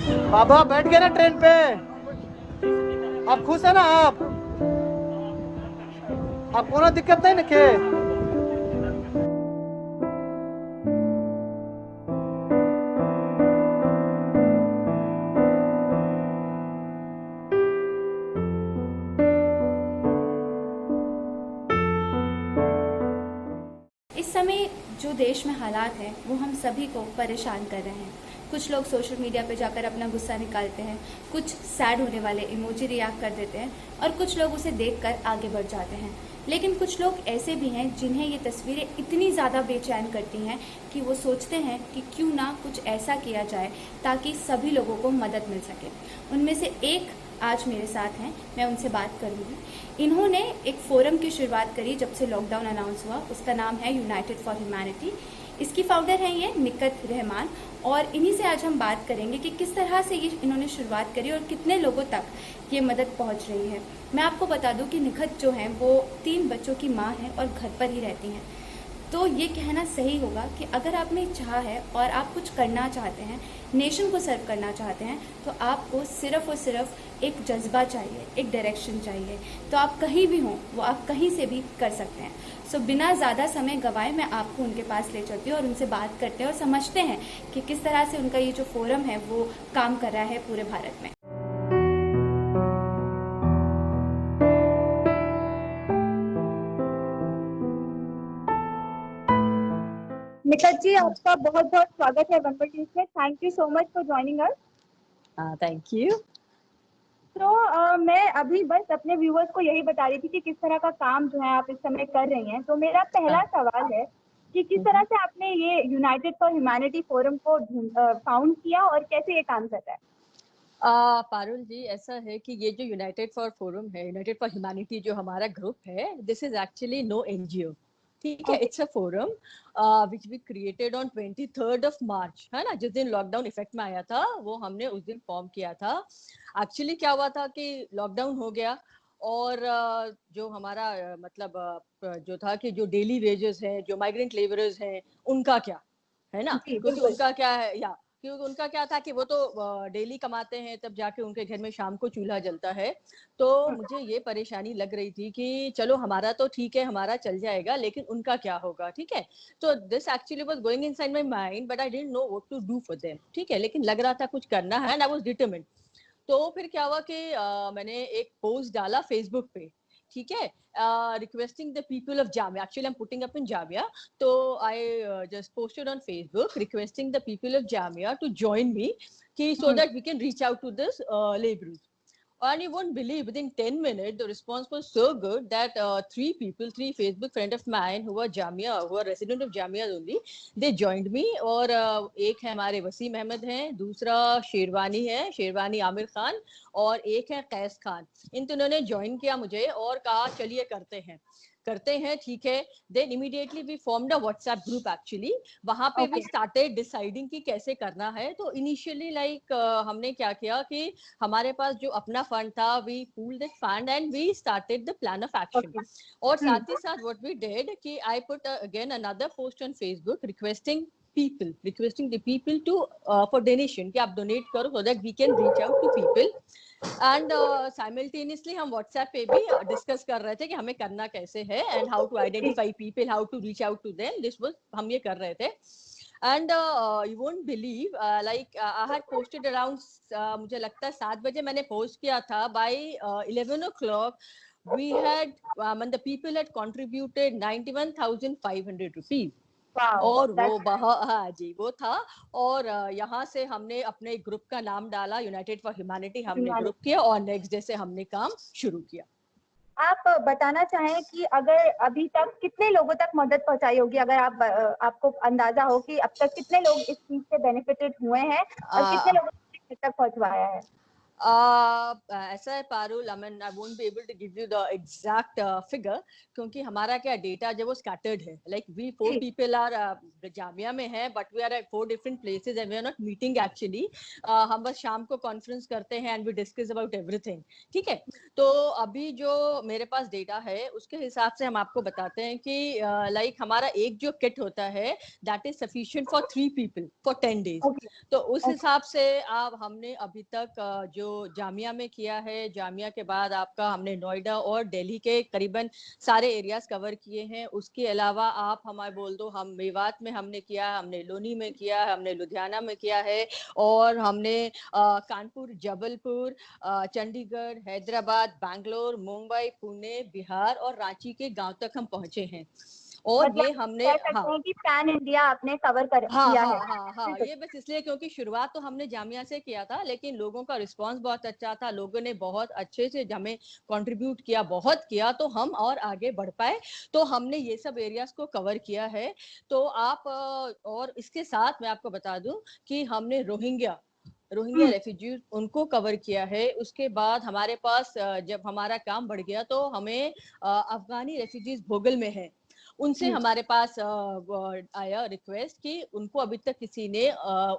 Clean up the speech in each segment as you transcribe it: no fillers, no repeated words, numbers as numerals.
बाबा बैठ गए ना ट्रेन पे? आप खुश है ना? आप कोनो दिक्कत नहीं नखे? इस समय जो देश में हालात हैं वो हम सभी को परेशान कर रहे हैं। कुछ लोग सोशल मीडिया पे जाकर अपना गुस्सा निकालते हैं, कुछ सैड होने वाले इमोजी रिएक्ट कर देते हैं और कुछ लोग उसे देखकर आगे बढ़ जाते हैं। लेकिन कुछ लोग ऐसे भी हैं जिन्हें ये तस्वीरें इतनी ज़्यादा बेचैन करती हैं कि वो सोचते हैं कि क्यों ना कुछ ऐसा किया जाए ताकि सभी लोगों को मदद मिल सके। उनमें से एक आज मेरे साथ हैं, मैं उनसे बात करूंगी। इन्होंने एक फोरम की शुरुआत करी जब से लॉकडाउन अनाउंस हुआ, उसका नाम है यूनाइटेड फॉर ह्यूमैनिटी। इसकी फाउंडर हैं ये निकत रहमान, और इन्हीं से आज हम बात करेंगे कि किस तरह से ये इन्होंने शुरुआत करी और कितने लोगों तक ये मदद पहुंच रही है। मैं आपको बता दूं कि निकत जो हैं वो 3 बच्चों की माँ हैं और घर पर ही रहती हैं। तो ये कहना सही होगा कि अगर आप में चाह है और आप कुछ करना चाहते हैं, नेशन को सर्व करना चाहते हैं, तो आपको सिर्फ और सिर्फ एक जज्बा चाहिए, एक डायरेक्शन चाहिए। तो आप कहीं भी हों, वो आप कहीं से भी कर सकते हैं। सो बिना ज़्यादा समय गवाए मैं आपको उनके पास ले चलती हूँ और उनसे बात करते हैं और समझते हैं कि किस तरह से उनका ये जो फोरम है वो काम कर रहा है पूरे भारत में। निकट जी, आपका बहुत बहुत स्वागत है वनवर न्यूज में। Thank you so much for joining us. Thank you. तो मैं अभी बस अपने व्यूअर्स को यही बता रही थी कि किस तरह का काम जो है आप इस समय कर रही हैं। तो मेरा पहला सवाल है कि किस तरह से आपने ये यूनाइटेड फॉर ह्यूमैनिटी फोरम को फाउंड किया और कैसे ये काम करता है? पारुल जी, ऐसा है कि ये जो यूनाइटेड फॉर फोरम है, यूनाइटेड फॉर ह्यूमैनिटी जो हमारा ग्रुप है, this is actually no NGO. ठीक है, it's a forum which we created on 23rd of March, है ना, जिस दिन लॉकडाउन इफेक्ट में आया था वो हमने उस दिन फॉर्म किया था। एक्चुअली क्या हुआ था कि लॉकडाउन हो गया और जो हमारा मतलब जो था कि जो डेली वेजेस हैं, जो माइग्रेंट लेबरर्स हैं, उनका क्या है ना, क्योंकि उनका क्या है क्योंकि उनका क्या था कि वो तो डेली कमाते हैं, तब जाके उनके घर में शाम को चूल्हा जलता है। तो मुझे ये परेशानी लग रही थी कि चलो हमारा तो ठीक है, हमारा चल जाएगा, लेकिन उनका क्या होगा। ठीक है, तो this actually was going inside my mind but I didn't know what to do for them. ठीक है, लेकिन लग रहा था कुछ करना है एंड आई वाज डिटरमिन्ड। तो फिर क्या हुआ कि मैंने एक पोस्ट डाला फेसबुक पे। ठीक है, requesting the people of Jamia, actually I'm putting up in Jamia, so I just posted on Facebook requesting the people of Jamia to join me so that we can reach out to this laborers. And you won't believe, within 10 minutes, the response was so good that three Facebook friend of mine who are Jamia, who are resident of Jamia only, they joined me. और एक है हमारे वसीम अहमद हैं, दूसरा शेरवानी है, शेरवानी आमिर खान, और एक है कैस खान। इन तीनों ने ज्वाइन किया मुझे और कहा चलिए करते हैं। ठीक है, then immediately we formed a WhatsApp group. Actually वहां पे वी स्टार्टेड डिसाइडिंग कि कैसे करना है। तो इनिशियली हमने क्या किया कि हमारे पास जो अपना फंड था, we pooled that fund and we started the plan of action. और साथ ही साथ व्हाट वी डिड कि I put again another post on Facebook requesting the people to for donation, कि आप डोनेट करो so that we can reach out to people. And simultaneously हम WhatsApp पे भी डिस्कस कर रहे थे कि हमें करना कैसे है and how to identify people, how to reach out to them. This was हम ये कर रहे थे। And you won't believe, like I had posted around, मुझे लगता है 7 बजे मैंने पोस्ट किया था। By 11 o'clock we had the people had contributed 91,500 rupees. और वो हाँ जी, वो था। और यहाँ से हमने अपने ग्रुप का नाम डाला यूनाइटेड फॉर ह्यूमैनिटी, हमने ग्रुप किया और नेक्स्ट डे से हमने काम शुरू किया। आप बताना चाहें कि अगर अभी तक कितने लोगों तक मदद पहुंचाई होगी, अगर आपको अंदाजा हो कि अब तक कितने लोग इस चीज से बेनिफिटेड हुए हैं और कितने लोगों तक पहुंचवाया है? ऐसा है Parul, I mean I won't be able to give you the exact figure, क्योंकि हमारा क्या डेटा जो वो स्कैटर्ड है, like we 4 people are Jamia में है, but we are at 4 different places and we are not meeting actually. हम बस शाम को कॉन्फ्रेंस करते हैं and we discuss about everything, ठीक है। तो अभी जो मेरे पास डेटा है उसके हिसाब से हम आपको बताते हैं कि लाइक हमारा एक जो किट होता है that is sufficient for 3 people for 10 days. तो उस हिसाब से आप हमने अभी तक जो जामिया में किया है, जामिया के बाद आपका हमने नोएडा और दिल्ली के करीबन सारे एरियाज कवर किए हैं। उसके अलावा आप हमारे बोल दो, हम मेवात में हमने किया, हमने लोनी में किया, हमने लुधियाना में किया है, और हमने कानपुर, जबलपुर, चंडीगढ़, हैदराबाद, बैंगलोर, मुंबई, पुणे, बिहार और रांची के गांव तक हम पहुंचे हैं। और मतलब ये हमने कह सकते हैं कि पैन इंडिया आपने कवर किया है। हाँ, ये बस इसलिए क्योंकि शुरुआत तो हमने जामिया से किया था, लेकिन लोगों का रिस्पांस बहुत अच्छा था, लोगों ने बहुत अच्छे से हमें कंट्रीब्यूट किया, बहुत किया, तो हम और आगे बढ़ पाए। तो हमने ये सब एरियाज को कवर किया है। तो आप और इसके साथ मैं आपको बता दूं कि हमने रोहिंग्या रेफ्यूजीज उनको कवर किया है। उसके बाद हमारे पास जब हमारा काम बढ़ गया तो हमें अफगानी रेफ्यूजीज भोगल में है, उनसे हमारे पास आया रिक्वेस्ट कि उनको अभी तक किसी ने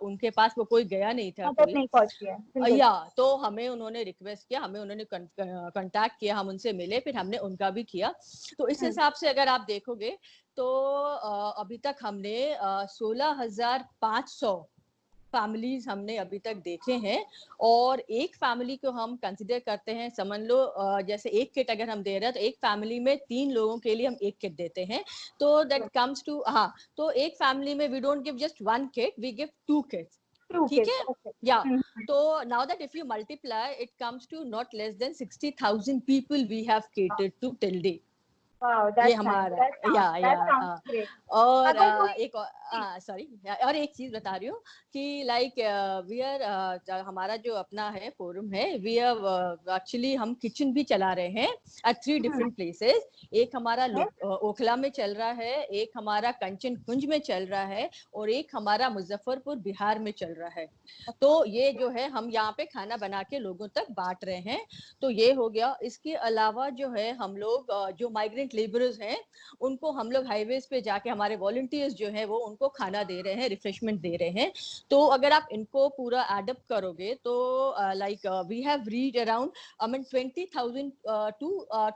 उनके पास वो कोई गया नहीं था, मदद नहीं पहुंची है। या तो हमें उन्होंने रिक्वेस्ट किया, हमें उन्होंने कांटेक्ट किया, हम उनसे मिले, फिर हमने उनका भी किया। तो इस हिसाब से अगर आप देखोगे तो अभी तक हमने 16,500 फैमिलीज हमने अभी तक देखे हैं। और एक फैमिली को हम कंसिडर करते हैं, समझ लो जैसे एक किट अगर हम दे रहे हैं तो एक फैमिली में 3 लोगों के लिए हम एक किट देते हैं। तो दैट कम्स टू, हाँ, तो एक फैमिली में we don't give just 1 kit, we give 2 kits, ठीक है। या तो now that if you multiply it comes to not less than 60,000 people we have catered to till date. ये हमारा और एक सॉरी, और एक चीज बता रही हूँ कि लाइक वी आर हमारा जो अपना है फोरम है, वी आर एक्चुअली हम किचन भी चला रहे हैं एट 3 डिफरेंट प्लेसेस। एक हमारा ओखला में चल रहा है, एक हमारा कंचन कुंज में चल रहा है, और एक हमारा मुजफ्फरपुर बिहार में चल रहा है। तो ये जो है हम यहाँ पे खाना बना के लोगों तक बांट रहे हैं। तो ये हो गया। इसके अलावा जो है हम लोग जो माइग्रेंट लेबरर्स हैं उनको हम लोग हाईवेज पे जाके, हमारे वॉलंटियर्स जो है वो उनको खाना दे रहे हैं, रिफ्रेशमेंट दे रहे हैं। तो अगर आप इनको पूरा एडअप करोगे तो like we have reach around I mean 20,000 to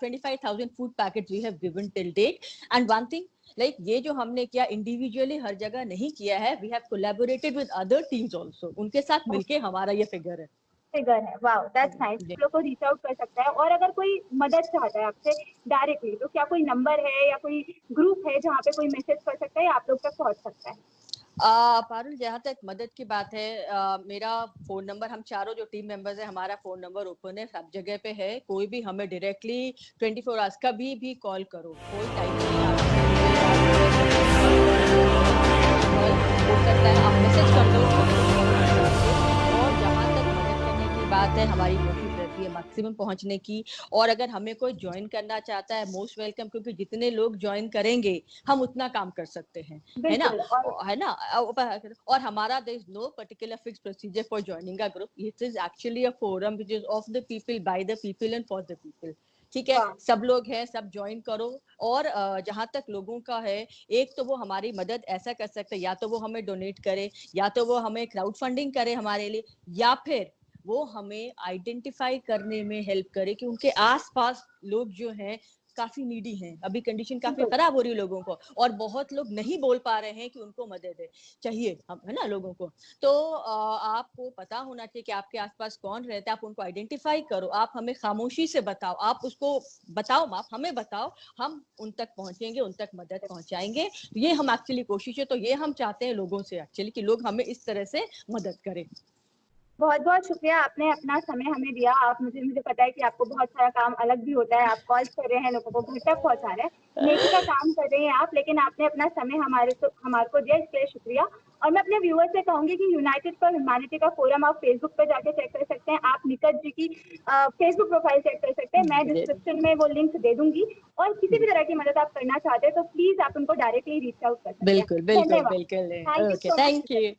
25,000 food packets we have given till date. And one thing, like ये जो हमने किया इंडिविजुअली हर जगह नहीं किया है, we have collaborated with other teams also, उनके साथ मिलके हमारा ये फिगर है। Wow, that's nice. लोगों को रीच आउट कर सकता है। और अगर कोई मदद चाहता है आपसे डायरेक्टली, तो क्या कोई नंबर है या कोई ग्रुप है जहाँ पे कोई मैसेज कर सकता है या आप लोग तक पहुँच सकता है? पारुल, जहाँ तक मदद की बात है, मेरा फोन नंबर, हम चारों जो टीम मेंबर्स है, हमारा फोन नंबर ओपन है, सब जगह पे है। कोई भी हमें डायरेक्टली 24 आवर्स कभी भी कॉल करो, कोई टाइम नहीं हो सकता है, आप मैसेज कर दो। और जहाँ तक मदद करने की बात है, हमारी कोशिश रहती है मैक्सिमम पहुंचने की। और अगर हमें कोई ज्वाइन करना चाहता है, मोस्ट वेलकम, क्योंकि जितने लोग ज्वाइन करेंगे हम उतना काम कर सकते हैं, है ना, है ना। और हमारा there is no particular fix procedure for joining a group. It is actually a forum which is of the people, by the people and for the people, ठीक है। सब लोग हैं, सब ज्वाइन करो। और जहां तक लोगों का है, एक तो वो हमारी मदद ऐसा कर सकते हैं, या तो वो हमें डोनेट करे, या तो वो हमें क्राउड फंडिंग करे हमारे लिए, या फिर वो हमें आइडेंटिफाई करने में हेल्प करे कि उनके आसपास लोग जो हैं काफी नीडी हैं, अभी कंडीशन काफी खराब हो रही है लोगों को, और बहुत लोग नहीं बोल पा रहे हैं कि उनको मदद है, चाहिए हम, है ना, लोगों को। तो आपको पता होना चाहिए कि आपके आसपास कौन रहता है, आप उनको आइडेंटिफाई करो, आप हमें खामोशी से बताओ, आप उसको बताओ, आप हमें बताओ, हम उन तक पहुंचेंगे, उन तक मदद पहुंचाएंगे। ये हम एक्चुअली कोशिश है, तो ये हम चाहते हैं लोगों से एक्चुअली कि लोग हमें इस तरह से मदद करें। बहुत बहुत शुक्रिया, आपने अपना समय हमें दिया। आप मुझे पता है कि आपको बहुत सारा काम अलग भी होता है, आप कॉल कर रहे हैं, लोगों को घर तक पहुंचा रहे हैं, नेकी का काम कर रहे हैं आप, लेकिन आपने अपना समय हमारे को दिया, इसके लिए शुक्रिया। और मैं अपने व्यूअर्स से कहूंगी कि यूनाइटेड फॉर ह्यूमैनिटी का फोरम आप फेसबुक पे जाके चेक कर सकते हैं, आप निकट जी की फेसबुक प्रोफाइल चेक कर सकते हैं, मैं डिस्क्रिप्शन में वो लिंक दे दूंगी। और किसी भी तरह की मदद आप करना चाहते हैं तो प्लीज आप उनको डायरेक्टली रीच आउट कर सकते हैं। बिल्कुल बिल्कुल बिल्कुल, ओके, थैंक यू।